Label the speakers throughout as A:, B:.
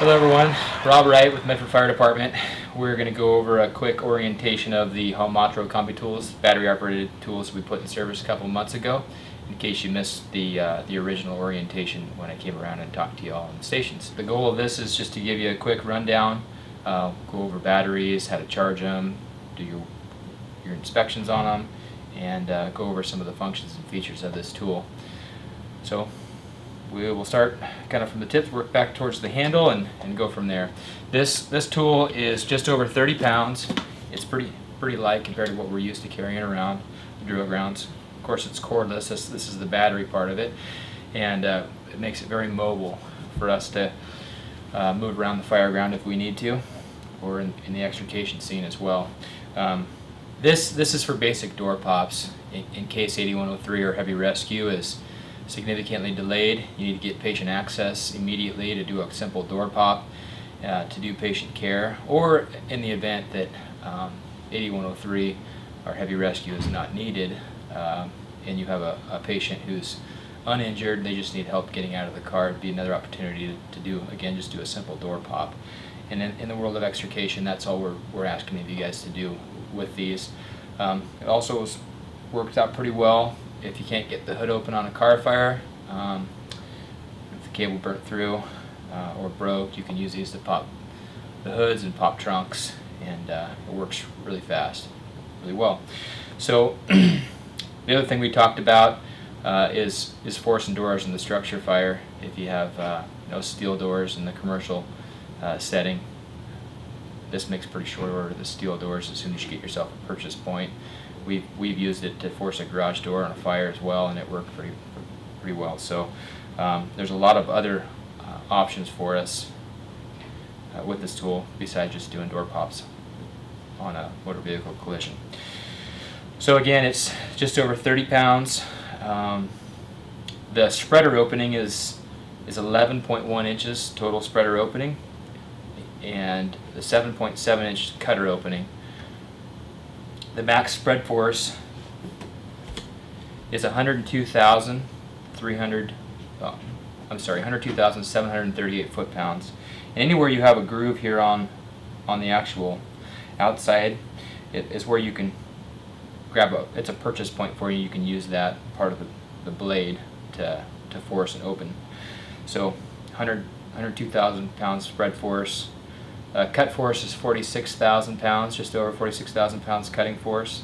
A: Hello everyone, Rob Wright with Medford Fire Department. We're going to go over a quick orientation of the Holmatro Combi tools, battery operated tools we put in service a couple months ago, in case you missed the original orientation when I came around and talked to you all on the stations. The goal of this is just to give you a quick rundown, go over batteries, how to charge them, do your inspections on them, and go over some of the functions and features of this tool. So we will start kind of from the tip, work back towards the handle, and go from there. This tool is just over 30 pounds. It's pretty light compared to what we're used to carrying around the drill grounds. Of course, it's cordless. This is the battery part of it, and it makes it very mobile for us to move around the fire ground if we need to, or in the extrication scene as well. This is for basic door pops in case 8103 or heavy rescue is significantly delayed. You need to get patient access immediately to do a simple door pop, to do patient care, or in the event that 8103 or heavy rescue is not needed, and you have a patient who's uninjured, they just need help getting out of the car. It'd be another opportunity to do, again, just do a simple door pop. And in the world of extrication, that's all we're asking of you guys to do with these. It also works out pretty well if you can't get the hood open on a car fire. If the cable burnt through or broke, you can use these to pop the hoods and pop trunks, and it works really fast, really well. So the other thing we talked about is forcing doors in the structure fire. If you have no steel doors in the commercial setting, this makes pretty short order the steel doors as soon as you get yourself a purchase point. We've used it to force a garage door on a fire as well, and it worked pretty well. So there's a lot of other options for us with this tool besides just doing door pops on a motor vehicle collision. So again, it's just over 30 pounds. The spreader opening is 11.1 inches total spreader opening, and the 7.7 inch cutter opening. The max spread force is 102,738 foot-pounds. And anywhere you have a groove here on the actual outside, it is where you can grab it's a purchase point for you. You can use that part of the blade to force and open. So 102,000 pounds spread force. Cut force is 46,000 pounds, just over 46,000 pounds cutting force,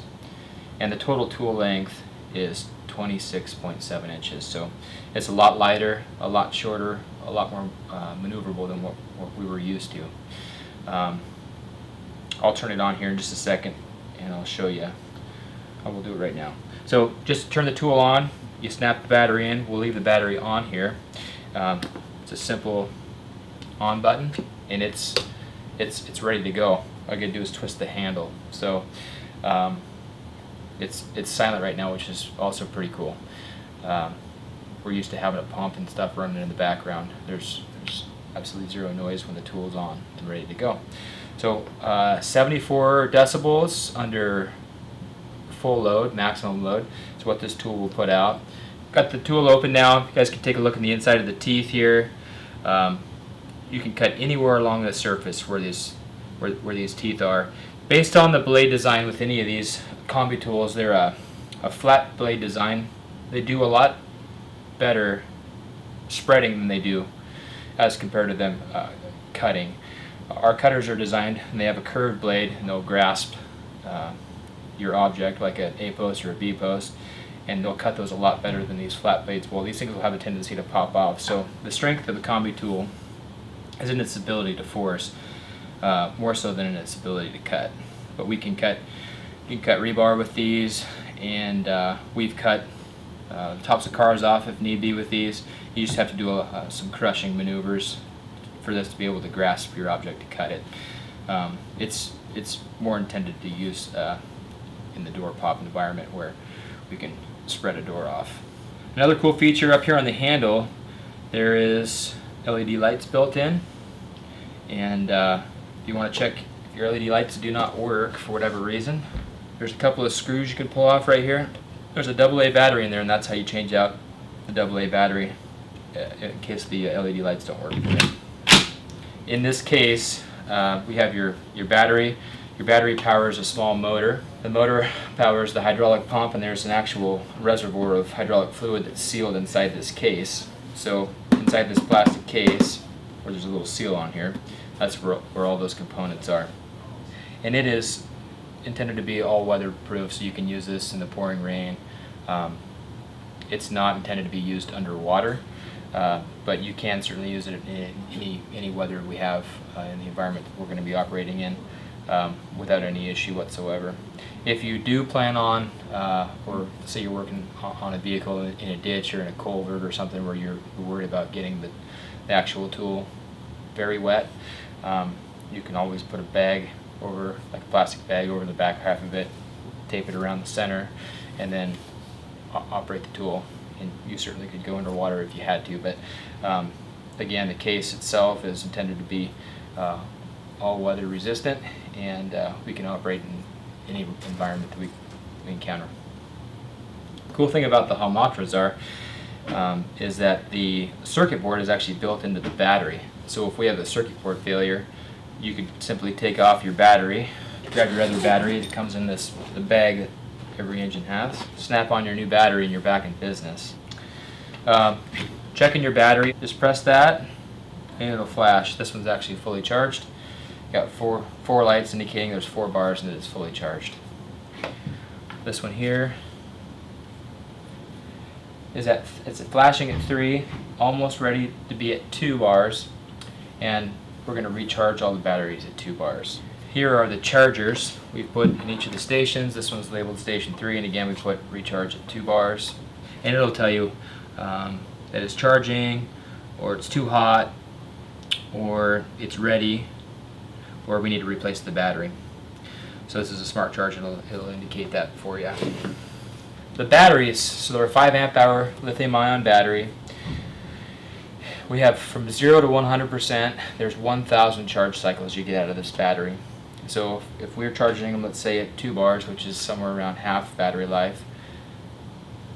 A: and the total tool length is 26.7 inches. So it's a lot lighter, a lot shorter, a lot more maneuverable than what we were used to. I'll turn it on here in just a second, and I'll show you. I will do it right now. So just turn the tool on. You snap the battery in. We'll leave the battery on here. It's a simple on button, and it's ready to go. All I gotta do is twist the handle. So it's silent right now, which is also pretty cool. We're used to having a pump and stuff running in the background. There's absolutely zero noise when the tool's on and ready to go. So 74 decibels under full load, maximum load, is what this tool will put out. Got the tool open now. You guys can take a look in the inside of the teeth here. You can cut anywhere along the surface where these teeth are. Based on the blade design with any of these Combi tools, they're a flat blade design. They do a lot better spreading than they do as compared to them cutting. Our cutters are designed, and they have a curved blade, and they'll grasp your object like an A post or a B post, and they'll cut those a lot better than these flat blades. Well, these things will have a tendency to pop off. So the strength of the Combi tool is in its ability to force, more so than in its ability to cut. But you can cut rebar with these, and we've cut tops of cars off if need be with these. You just have to do some crushing maneuvers for this to be able to grasp your object to cut it. It's more intended to use in the door pop environment where we can spread a door off. Another cool feature up here on the handle, there is LED lights built in, and if you want to check if your LED lights do not work for whatever reason, there's a couple of screws you can pull off right here. There's a AA battery in there, and that's how you change out the AA battery in case the LED lights don't work. In this case, we have your battery. Your battery powers a small motor. The motor powers the hydraulic pump, and there's an actual reservoir of hydraulic fluid that's sealed inside this case. So inside this plastic case, where there's a little seal on here, that's where all those components are. And it is intended to be all weatherproof, so you can use this in the pouring rain. It's not intended to be used underwater, but you can certainly use it in any weather we have in the environment that we're going to be operating in without any issue whatsoever. If you do plan on, or say you're working on a vehicle in a ditch or in a culvert or something where you're worried about getting the actual tool very wet, you can always put a bag over, like a plastic bag over the back half of it, tape it around the center, and then operate the tool. And you certainly could go underwater if you had to, but again, the case itself is intended to be all weather resistant, and we can operate in any environment that we encounter. The cool thing about the Holmatros is that the circuit board is actually built into the battery. So if we have a circuit board failure, you could simply take off your battery, grab your other battery that comes in the bag that every engine has, snap on your new battery, and you're back in business. Checking your battery, just press that and it'll flash. This one's actually fully charged. Got four lights indicating there's 4 bars and that it's fully charged. This one here is it's flashing at 3, almost ready to be at 2 bars, and we're going to recharge all the batteries at 2 bars. Here are the chargers we've put in each of the stations. This one's labeled station 3, and again we put recharge at 2 bars, and it'll tell you that it's charging, or it's too hot, or it's ready, or we need to replace the battery. So this is a smart charge, and it'll indicate that for you. The batteries, so they're a 5 amp hour lithium ion battery. We have from 0 to 100%, there's 1,000 charge cycles you get out of this battery. So if we're charging them, let's say at 2 bars, which is somewhere around half battery life,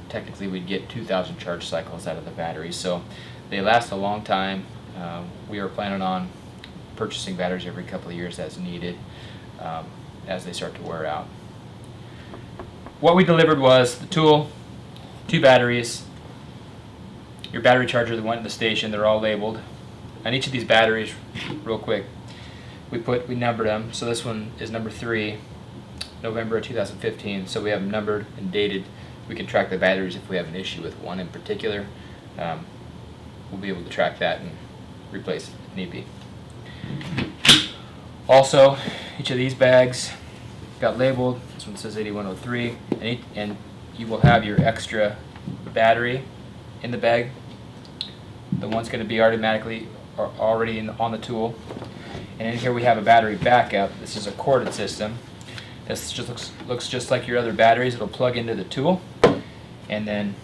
A: technically we'd get 2,000 charge cycles out of the battery. So they last a long time. We are planning on purchasing batteries every couple of years as needed, as they start to wear out. What we delivered was the tool, 2 batteries, your battery charger that went in the station. They're all labeled. On each of these batteries, real quick, we numbered them. So this one is number 3, November of 2015. So we have them numbered and dated. We can track the batteries if we have an issue with one in particular. We'll be able to track that and replace it if need be. Also, each of these bags got labeled. This one says 8103, and you will have your extra battery in the bag. The one's going to be already on the tool. And in here we have a battery backup. This is a corded system. This just looks just like your other batteries. It'll plug into the tool, and then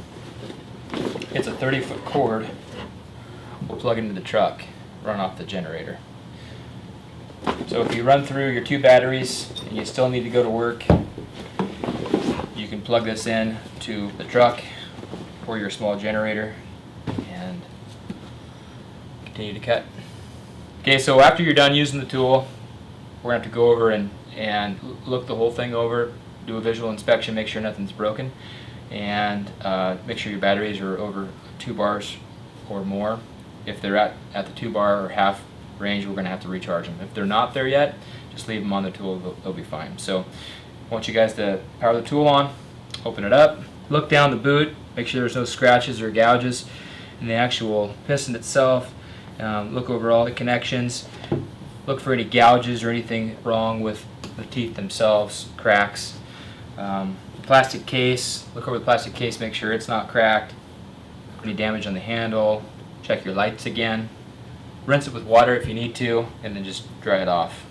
A: it's a 30-foot cord. We'll plug into the truck, run off the generator. So if you run through your 2 batteries and you still need to go to work, you can plug this in to the truck or your small generator and continue to cut. Okay, so after you're done using the tool, we're going to have to go over and look the whole thing over, do a visual inspection, make sure nothing's broken, and make sure your batteries are over 2 bars or more. If they're at the 2 bar or half range, we're going to have to recharge them. If they're not there yet, just leave them on the tool, they'll be fine. So I want you guys to power the tool on, open it up, look down the boot, make sure there's no scratches or gouges in the actual piston itself. Look over all the connections, look for any gouges or anything wrong with the teeth themselves, cracks. Plastic case, look over the plastic case, make sure it's not cracked, any damage on the handle, check your lights again, rinse it with water if you need to, and then just dry it off.